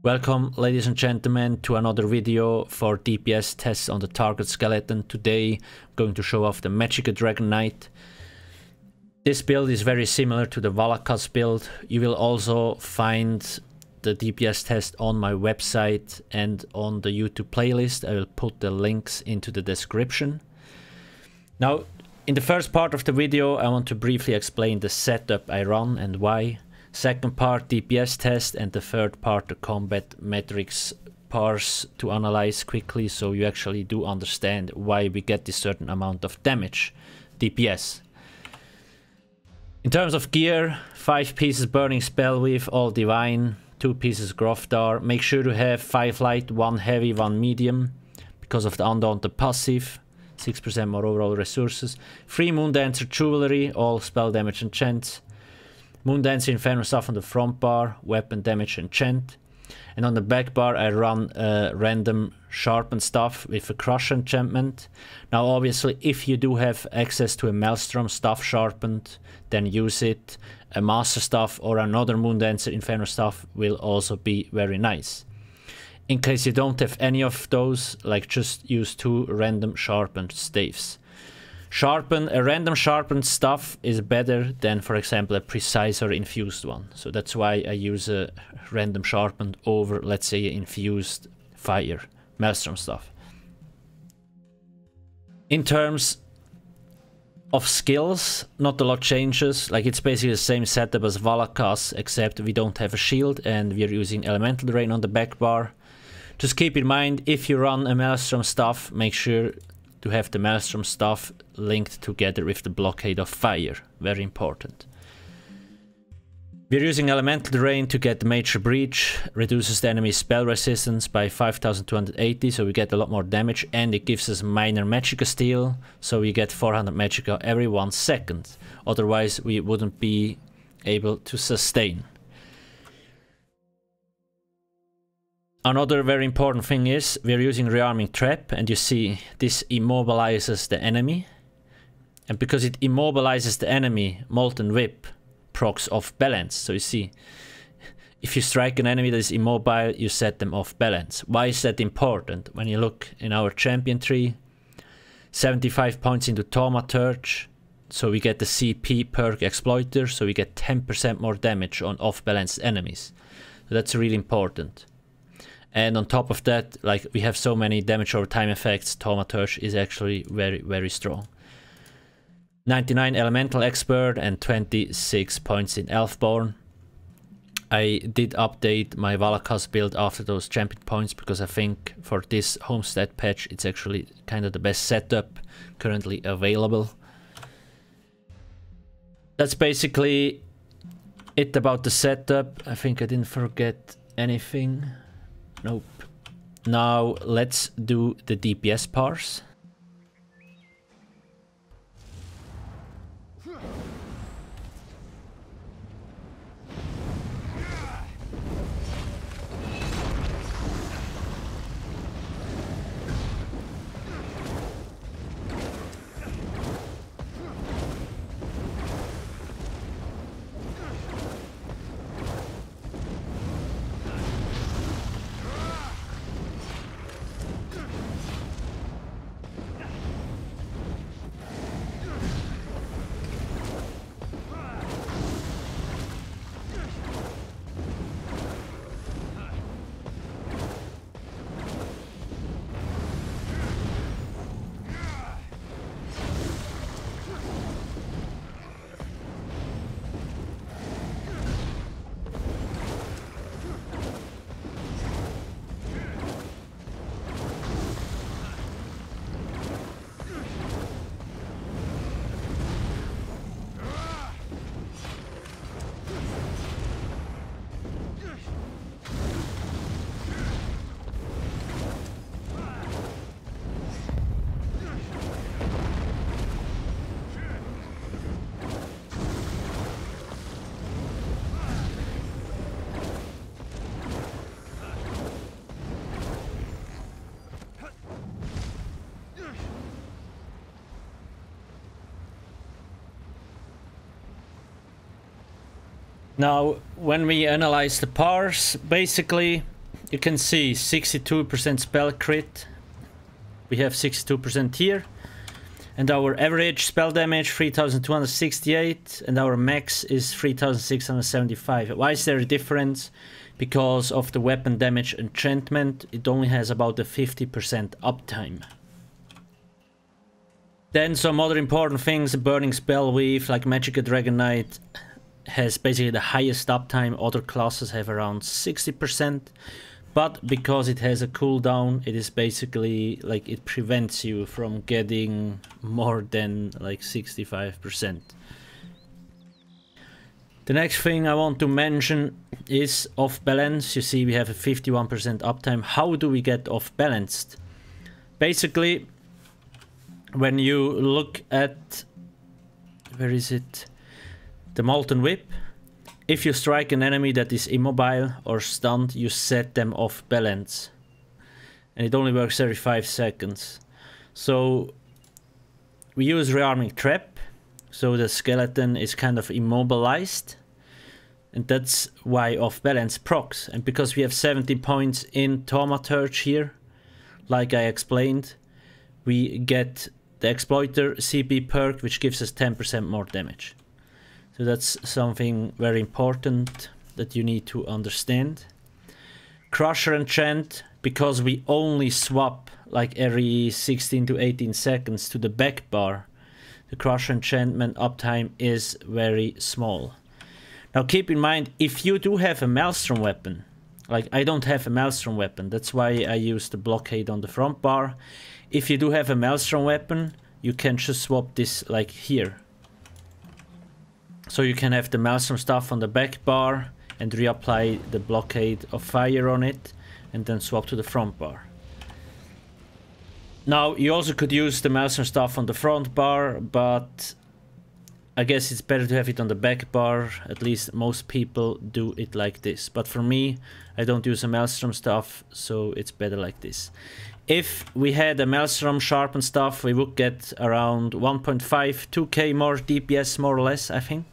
Welcome, ladies and gentlemen, to another video for DPS tests on the target skeleton. Today I'm going to show off the Magicka Dragonknight. This build is very similar to the Alcast build. You will also find the DPS test on my website and on the YouTube playlist. I will put the links into the description. Now, in the first part of the video, I want to briefly explain the setup I run and why. Second part, DPS test, and the third part, the combat metrics parse to analyze quickly so you actually do understand why we get this certain amount of damage DPS. In terms of gear, 5 pieces burning spell weave, all divine, 2 pieces Grofdar. Make sure to have 5 light, 1 heavy, 1 medium because of the undaunted passive. 6% more overall resources. 3 Moondancer jewelry, all spell damage enchants. Moondancer Inferno stuff on the front bar, weapon damage enchant. And on the back bar I run random sharpened stuff with a crush enchantment. Now obviously if you do have access to a Maelstrom stuff sharpened, then use it. A master stuff or another Moondancer Inferno stuff will also be very nice. In case you don't have any of those, like just use 2 random sharpened staves. A random sharpened stuff is better than, for example, a precise or infused one. So that's why I use a random sharpened over, let's say, infused fire Maelstrom stuff. In terms of skills, not a lot changes. Like, it's basically the same setup as Alcast, except we don't have a shield and we're using Elemental Drain on the back bar. Just keep in mind, if you run a Maelstrom stuff, make sure to have the Maelstrom stuff linked together with the blockade of fire. Very important. We're using Elemental Drain to get the Major Breach, reduces the enemy's spell resistance by 5280, so we get a lot more damage, and it gives us minor Magicka steal, so we get 400 Magicka every 1 second. Otherwise we wouldn't be able to sustain. Another very important thing is we're using Rearming Trap, and you see this immobilizes the enemy. And because it immobilizes the enemy, Molten Whip procs off balance. So you see, if you strike an enemy that is immobile, you set them off balance. Why is that important? When you look in our champion tree, 75 points into Thaumaturge, so we get the CP perk Exploiter, so we get 10% more damage on off balance enemies. So that's really important. And on top of that, like, we have so many damage over time effects, Thaumaturge is actually very, very strong. 99 Elemental Expert and 26 points in Elfborn. I did update my Alcast build after those champion points because I think for this Homestead patch it's actually kind of the best setup currently available. That's basically it about the setup. I think I didn't forget anything. Nope. Now let's do the DPS parse. Now, when we analyze the parse, basically you can see 62% spell crit. We have 62% here. And our average spell damage 3268 and our max is 3675. Why is there a difference? Because of the weapon damage enchantment, it only has about a 50% uptime. Then some other important things, burning spell weave like Magicka Dragonknight has basically the highest uptime. Other classes have around 60%. But because it has a cooldown, it is basically like it prevents you from getting more than like 65%. The next thing I want to mention is off balance. You see we have a 51% uptime. How do we get off balanced? Basically, when you look at, where is it? The Molten Whip. If you strike an enemy that is immobile or stunned, you set them off balance. And it only works every 5 seconds. So we use Rearming Trap. So the skeleton is kind of immobilized. And that's why off balance procs. And because we have 70 points in Thaumaturge here, like I explained, we get the Exploiter CP perk, which gives us 10% more damage. So that's something very important that you need to understand. Crusher enchant, because we only swap like every 16 to 18 seconds to the back bar, the Crusher enchantment uptime is very small. Now keep in mind, if you do have a Maelstrom weapon, like I don't have a Maelstrom weapon, that's why I use the blockade on the front bar. If you do have a Maelstrom weapon, you can just swap this like here. So you can have the Maelstrom stuff on the back bar and reapply the blockade of fire on it and then swap to the front bar. Now you also could use the Maelstrom stuff on the front bar, but I guess it's better to have it on the back bar. At least most people do it like this. But for me, I don't use a Maelstrom stuff, so it's better like this. If we had a Maelstrom sharpened stuff, we would get around 1.5, 2k more DPS more or less, I think.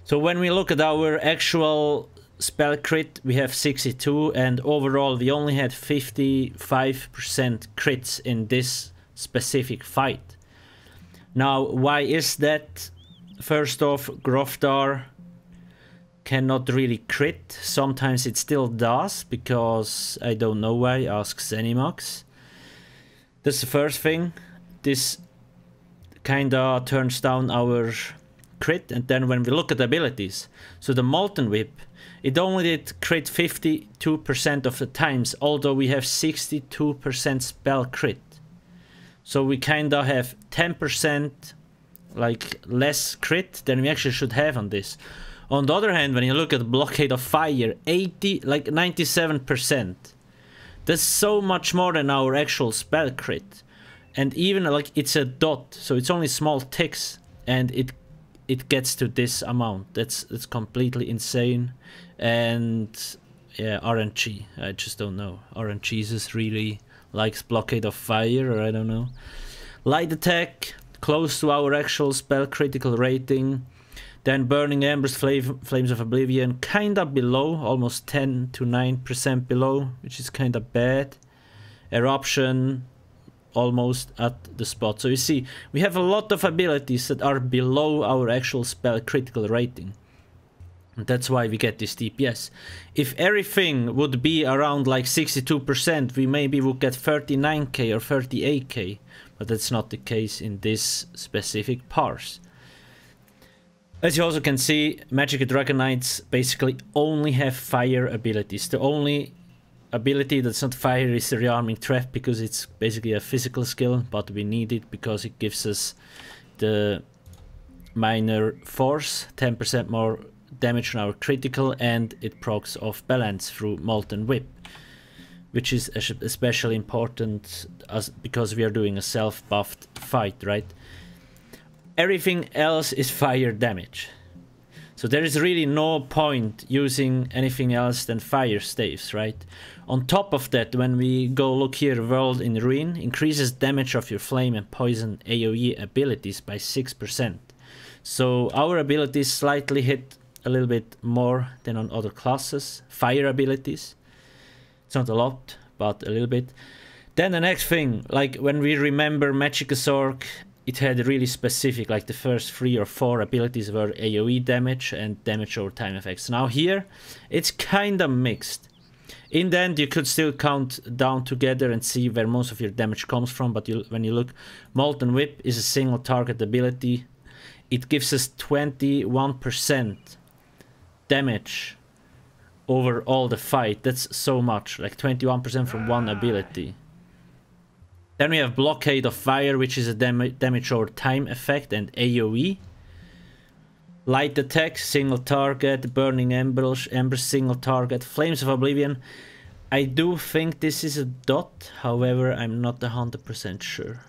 So when we look at our actual spell crit, we have 62 and overall we only had 55% crits in this specific fight. Now, why is that? First off, Grofdar cannot really crit. Sometimes it still does, because I don't know why, ask Zenimax. That's the first thing. This kinda turns down our crit. And then when we look at abilities, so the Molten Whip, it only did crit 52% of the times, although we have 62% spell crit. So we kinda have 10% like less crit than we actually should have on this. On the other hand, when you look at Blockade of Fire, 97%. That's so much more than our actual spell crit. And even like it's a dot, so it's only small ticks, and it gets to this amount. That's completely insane. And yeah, RNG, I just don't know. RNGesus really likes Blockade of Fire, or I don't know. Light attack, close to our actual spell critical rating. Then Burning Embers, Flames of Oblivion, kinda below, almost 10 to 9% below, which is kinda bad. Eruption, almost at the spot. So you see, we have a lot of abilities that are below our actual spell critical rating. And that's why we get this DPS. If everything would be around like 62%, we maybe would get 39k or 38k. But that's not the case in this specific parse. As you also can see, Magicka Dragonknights basically only have fire abilities. The only ability that's not fire is the Rearming Trap, because it's basically a physical skill, but we need it because it gives us the minor force, 10% more damage on our critical, and it procs off balance through Molten Whip, which is especially important because we are doing a self-buffed fight, right? Everything else is fire damage. So there is really no point using anything else than fire staves, right? On top of that, when we go look here, World in Ruin increases damage of your flame and poison AoE abilities by 6%. So our abilities slightly hit a little bit more than on other classes, fire abilities. It's not a lot, but a little bit. Then the next thing, like when we remember Magicka Zork, it had really specific, like the first 3 or 4 abilities were AoE damage and damage over time effects. Now here, it's kind of mixed. In the end, you could still count down together and see where most of your damage comes from, but when you look, Molten Whip is a single target ability. It gives us 21% damage over all the fight. That's so much, like 21% from one ability. Then we have Blockade of Fire, which is a damage over time effect and AoE. Light Attack, single target. Burning Embers, single target. Flames of Oblivion. I do think this is a dot, however, I'm not 100% sure.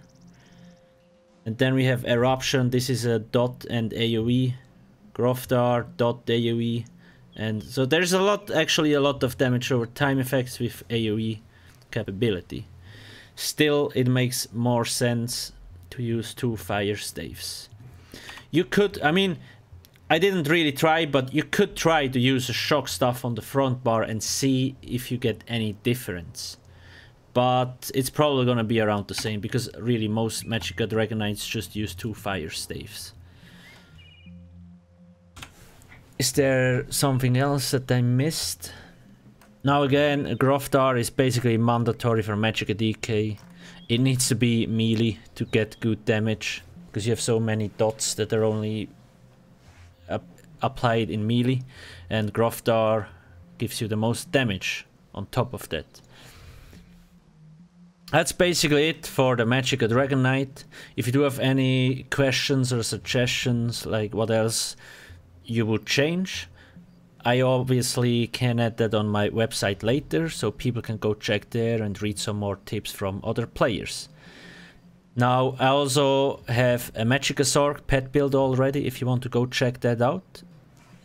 And then we have Eruption, this is a dot and AoE. Grofdar, dot AoE. And so there's a lot, actually a lot of damage over time effects with AoE capability. Still, it makes more sense to use 2 fire staves. You could, I mean, I didn't really try, but you could try to use a shock staff on the front bar and see if you get any difference. But it's probably gonna be around the same, because really most Magicka Dragonknights just use 2 fire staves. Is there something else that I missed? Now again, Grofdar is basically mandatory for Magicka DK. It needs to be melee to get good damage, because you have so many dots that are only applied in melee, and Grofdar gives you the most damage on top of that. That's basically it for the Magicka Dragonknight. If you do have any questions or suggestions, like what else you would change, I obviously can add that on my website later, so people can go check there and read some more tips from other players. Now, I also have a Magicka Zork pet build already, if you want to go check that out.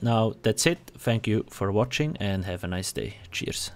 Now, that's it. Thank you for watching and have a nice day. Cheers.